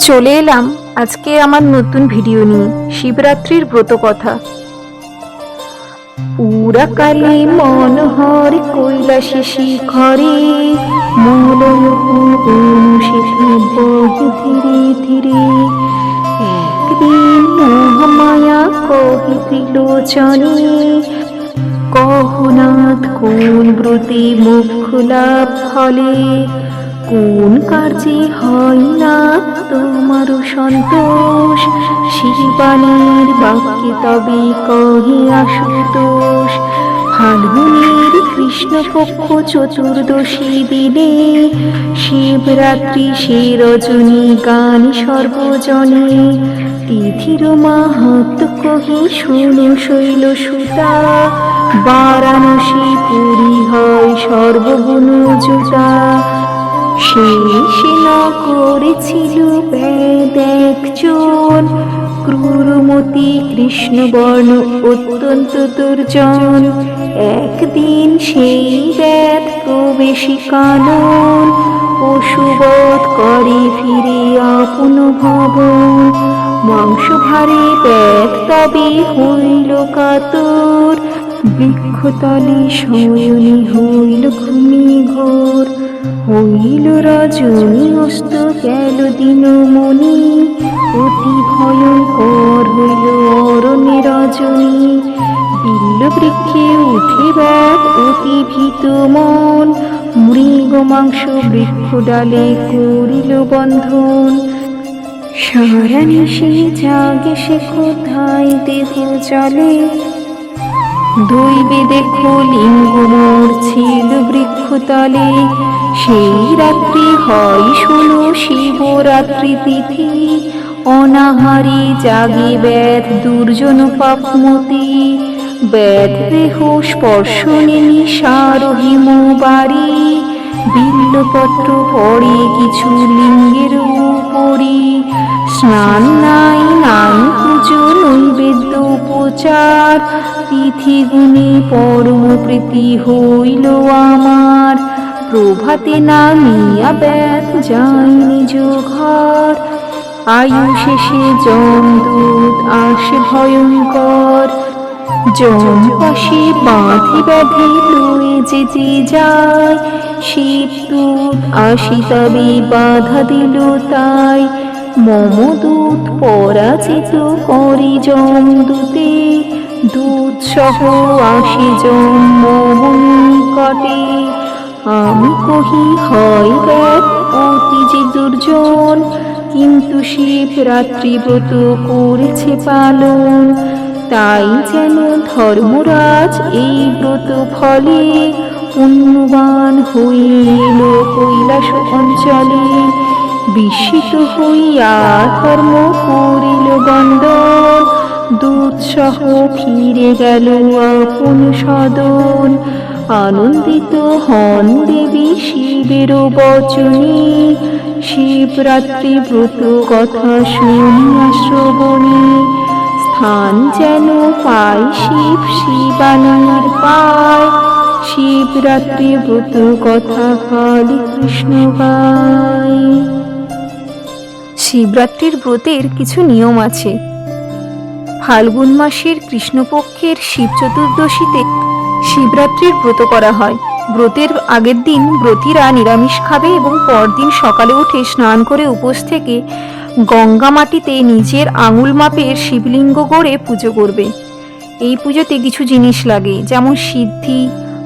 চলে এলাম আজকে আমার নতুন ভিডিও নিয়ে শিবরাত্রির ব্রত কথা। পুরা কালী মনোহর কৈলাসে শিখরে মলয় ধীরে ধীরে একদিন মহামায়া কহি লোচনে কহনাথ কোন ব্রতে মোক্ষ লাভ ফলে কোন কার্যে হয় না তোমার সন্তোষ শিবানীর বাক্যে তবে কহে আশুতোষ ফাল্গুনের কৃষ্ণপক্ষ চতুর্দশী দিনে শিবরাত্রি সে রজনী গান সর্বজনে তিথির মাহাত্ম কহি শুনো শৈল সুতা বারাণসী পুরী হয় সর্বগুণ জুতা সে না করেছিল বেদ একজন ক্রূরমতি কৃষ্ণবর্ণ অত্যন্ত দুর্জন একদিন সেই বেদ প্রবেশী কানন পশুবধ করে ফিরে আপন ভবন মাংসভারে বেদ তবে হইল কাতর বৃক্ষতলে শয়নে হইল ঘুমি ঘোর হইল রজনী অস্ত গেল দিনমণি অতি ভয়ঙ্কর হইল অরণ্যে রজনী বিল্ল বৃক্ষে উঠে ব্যাগ অতি ভীত মন মৃগ মাংস বৃক্ষ ডালে করিল বন্ধন সারা নিশে জাগে সে কোথায় দেহ চলে দৈবে দেখো লিঙ্গ মোর ছিল বৃক্ষতলে সেই রাত্রি হয় শোনো শিবরাত্রি তিথি অনাহারে জাগে ব্যাধ দুর্জন পাপমতি ব্যাধ দেহ স্পর্শনে নিশারহিম বাড়ি বিল্লপত্র পড়ে কিছু লিঙ্গের উপরি স্নান নাই নাই পুজো নৈবেদ্য উপচার তিথি গুণে পরম প্রীতি হইল আমার প্রভাতে নামিয়া ব্যাধ যাই নিজ ঘর আয়ু শেষে যমদূত আসে ভয়ঙ্কর যম পাশে বাঁধি ব্যাধি লয়ে যেতে যায় শিবদূত আসি তবে বাধা দিল তাই মমদূত পরাজিত করে যমদূতে দূত সহ আসে যম নিকটে আমি কহি হয় ব্যাধ অতি যে দুর্জন কিন্তু শিব রাত্রি ব্রত করেছে পালন তাই যেন ধর্মরাজ এই ব্রত ফলে পুণ্যবান হয়ে এলো কৈলাস অঞ্চলে বিস্মিত হইয়া ধর্ম করিল বন্দন দূতসহ ফিরে গেল আপন সদন আনন্দিত হন দেবী শিবের বচনে শিবরাত্রি ব্রত কথা শুনিয়া শ্রবণে স্থান যেন পায় শিব শিবানীর পায় শিবরাত্রি ব্রত কথা কালী কৃষ্ণ গায়। শিবরাত্রির ব্রতের কিছু নিয়ম আছে। ফাল্গুন মাসের কৃষ্ণপক্ষের শিব চতুর্দশীতে শিবরাত্রির ব্রত করা হয়। ব্রতের আগের দিন ব্রতীরা নিরামিষ খাবে এবং পরদিন সকালে উঠে স্নান করে উপোস থেকে গঙ্গা মাটিতে নিজের আঙুল মাপের শিবলিঙ্গ গড়ে পুজো করবে। এই পুজোতে কিছু জিনিস লাগে, যেমন সিদ্ধি,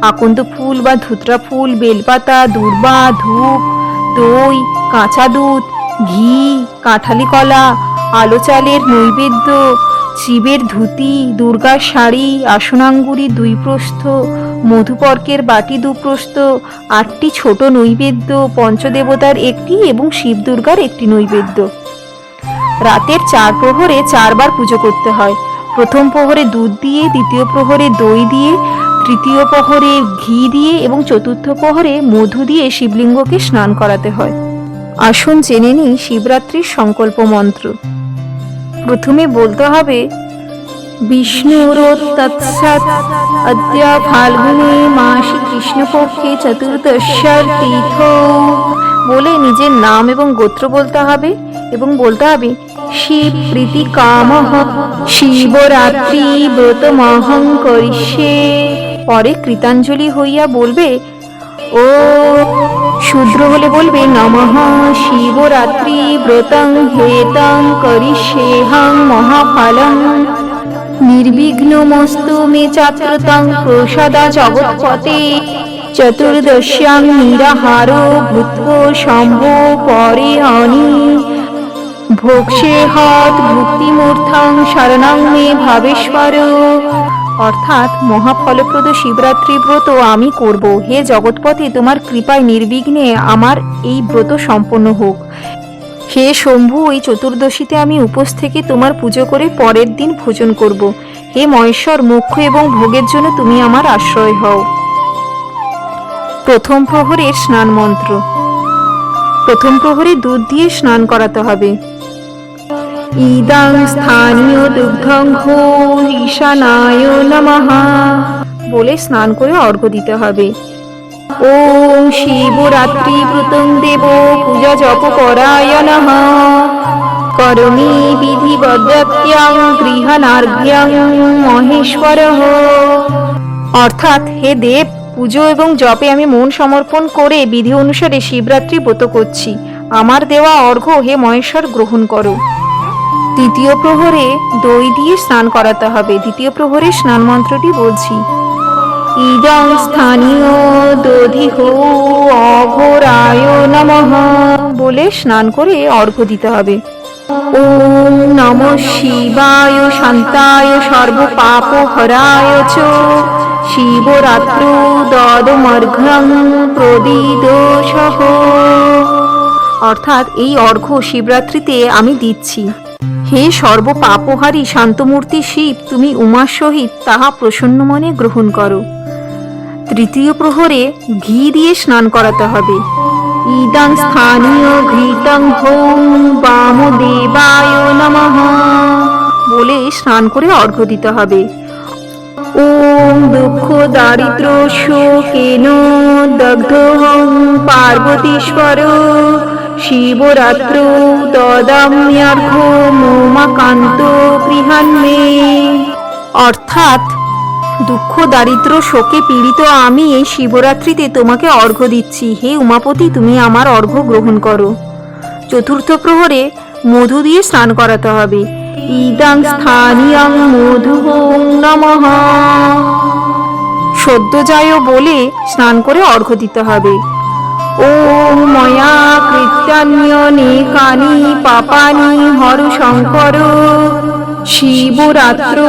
আকন্দ ফুল বা ধুতরা ফুল, বেলপাতা, দূর্বা, ধূপ, দই, কাঁচা দুধ, ঘি, কাঁঠালি কলা, আলো চালের নৈবেদ্য, শিবের ধুতি, দুর্গার শাড়ি, আসনাঙ্গুরি 2 প্রস্থ, মধুপর্কের বাটি 2 প্রস্থ, 8টি ছোট নৈবেদ্য, পঞ্চদেবতার 1টি এবং শিব দুর্গার 1টি নৈবেদ্য। রাতের 4 প্রহরে 4 বার পুজো করতে হয়। প্রথম প্রহরে দুধ দিয়ে, দ্বিতীয় প্রহরে দই দিয়ে, তৃতীয় প্রহরে ঘি দিয়ে এবং চতুর্থ প্রহরে মধু দিয়ে শিবলিঙ্গকে স্নান করাতে হয়। আসুন জেনে নিই শিবরাত্রির সংকল্প মন্ত্র। প্রথমে বলতে হবে বিষ্ণুরোত্তৎসৎ অদ্য ফাল্গুনে মাসি কৃষ্ণপক্ষে চতুর্দশ্যার তিথৌ বলে নিজের নাম এবং গোত্র বলতে হবে এবং বলতে হবে শিব প্রীতি কামঃ শিবরাত্রি ব্রত মহং করিষ্যে। পরে কৃতাঞ্জলি হইয়া বলবে ও, শূদ্র হলে বলবে নমঃ শিবরাত্রি ব্রতং হেতং করিষ্যেহং মহাফলং নির্বিঘ্নমস্তু মে চাত্রতং প্রসাদা জগৎপতে চতুর্দশ্যাং নিরাহারো ভূত্বো শম্ভো পরে অনি ভোক্ষ্যেহৎ ভুক্তিমূর্থং শরণং মে ভাবেশ্বর। অর্থাৎ মহাফলপ্রদ শিবরাত্রি ব্রত আমি করব। হে জগৎপতি, তোমার কৃপায় নির্বিঘ্নে আমার এই ব্রত সম্পন্ন হোক। হে শম্ভু, এই চতুর্দশীতে আমি উপোস থেকে তোমার পুজো করে পরের দিন ভোজন করব। হে মহেশ্বর, মোক্ষ এবং ভোগের জন্য তুমি আমার আশ্রয় হও। প্রথম প্রহরের স্নান মন্ত্র। প্রথম প্রহরে দুধ দিয়ে স্নান করাতে হবে। ইদং স্থানীয় দুগ্ধং ঘো ঈশানায় নমঃ বলে স্নান করে অর্ঘ্য দিতে হবে। ওম শিবরাত্রি ব্রতং দেব পূজা জপ পরায়ণঃ করমি বিধিবদ্ধত্যাং গৃহানার্ঘ্যং মহেশ্বরঃ। অর্থাৎ হে দেব, পুজো এবং জপে আমি মন সমর্পণ করে বিধি অনুসারে শিবরাত্রি ব্রত করছি। আমার দেওয়া অর্ঘ্য হে মহেশ্বর গ্রহণ করো। দ্বিতীয় প্রহরে দই দিয়ে স্নান করাতে হবে। দ্বিতীয় প্রহরে স্নান মন্ত্রটি বলছি। ইদং স্থানীয় দধিহ অঘোরায় নমঃ বলে স্নান করে অর্ঘ্য দিতে হবে। ওম নমঃ শিবায় শান্তায় সর্বপাপহরায় চ শিবরাত্রু দদমর্ঘ্যং প্রদিদোষঃ। অর্থাৎ এই অর্ঘ্য শিবরাত্রিতে আমি দিচ্ছি। হে সর্বপাপহারী শান্তমূর্তি শিব, তুমি উমার সহিত তাহা প্রসন্ন মনে গ্রহণ করো। তৃতীয় প্রহরে ঘি দিয়ে স্নান করাতে হবে। ইদং স্থানীয় ঘৃতং হোম বামদেবায় নমঃ বলে স্নান করে অর্ঘ্য দিতে হবে। ওম দুঃখ দারিদ্র শোকেন দগ্ধং পার্বতীশ্বর শিবরাত্র দদাম্যার্ঘ্য মোমাকান্ত গৃহান্মে। অর্থাৎ দুঃখ দারিদ্র শোকে পীড়িত আমি এই শিবরাত্রিতে তোমাকে অর্ঘ্য দিচ্ছি। হে উমাপতি, তুমি আমার অর্ঘ্য গ্রহণ করো। চতুর্থ প্রহরে মধু দিয়ে স্নান করাতে হবে। ইদং স্থানীয়ং মধুহং নমঃ সদ্যজায় বলে স্নান করে অর্ঘ্য দিতে হবে। ওম ময়া কৃত্যান্যনেকানি পাপানি হর শঙ্কর শিবরাত্র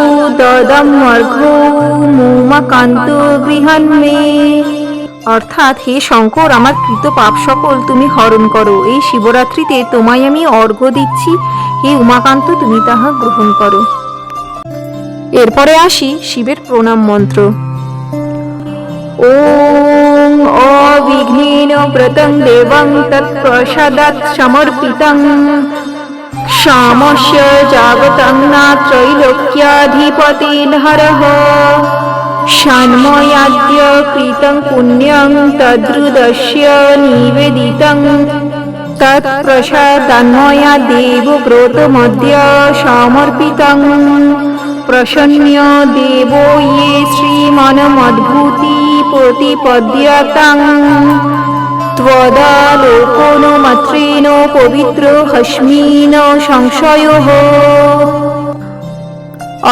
দদমর্ঘ্য মোমাকান্ত গৃহান্মে। অর্থাৎ হে শঙ্কর, আমার কৃত পাপ সকল তুমি হরণ করো। এই শিবরাত্রিতে তোমায় আমি অর্ঘ্য দিচ্ছি। হে উমাকান্ত, তুমি তাহা গ্রহণ করো। এরপরে আসি শিবের প্রণাম মন্ত্র। ওম অবিঘ্নেন ব্রতং দেবং তৎপ্রসাদাৎ সমর্পিতং শামস্য জাগতং না ত্রৈলোক্যাধিপতির্হরঃ ষণ্ময়াদ্য কৃतं পুণ্যং তদ্রুদস্য নিবেদিতং তৎপ্রসাদান্ময়া দেব ব্রতমদ্য সমর্পিতং প্রসন্ন দেব ইয়ে শ্রীমনমদ্ভূতি প্রতিপদ্যতাং ত্বদালোকন মাত্রেণ পবিত্র হস্মিন সংশয়ঃ।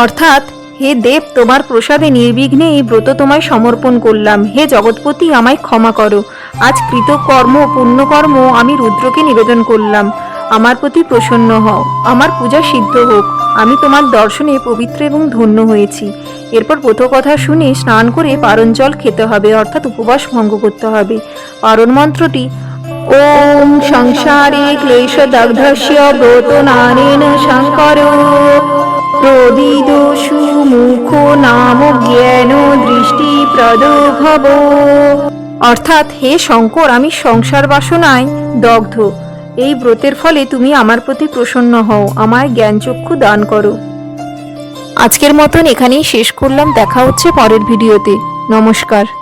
অর্থাৎ হে দেব, তোমার প্রসাদে নির্বিঘ্নে এই ব্রত তোমায় সমর্পণ করলাম। হে জগৎপতি, আমায় ক্ষমা করো। আজ কৃতকর্ম পুণ্যকর্ম আমি রুদ্রকে নিবেদন করলাম। আমার প্রতি প্রসন্ন হও, আমার পূজা সিদ্ধ হোক। আমি তোমার দর্শনে পবিত্র এবং ধন্য হয়েছি। এরপর ব্রত কথা শুনে স্নান করে পারণ জল খেতে হবে, অর্থাৎ উপবাস ভঙ্গ করতে হবে। পারণ মন্ত্রটি ওম সংসারে ক্লেশদগ্ধস্য ব্রতনানেন শঙ্কর প্রদিদোষু মুখো নাম জ্ঞান দৃষ্টি প্রদোভব। অর্থাৎ হে শঙ্কর, আমি সংসার বাসনায় দগ্ধ। এই ব্রতের ফলে তুমি আমার প্রতি প্রসন্ন হও, আমায় জ্ঞানচক্ষু দান করো। আজকের মতন এখানেই শেষ করলাম। দেখা হচ্ছে পরের ভিডিওতে। নমস্কার।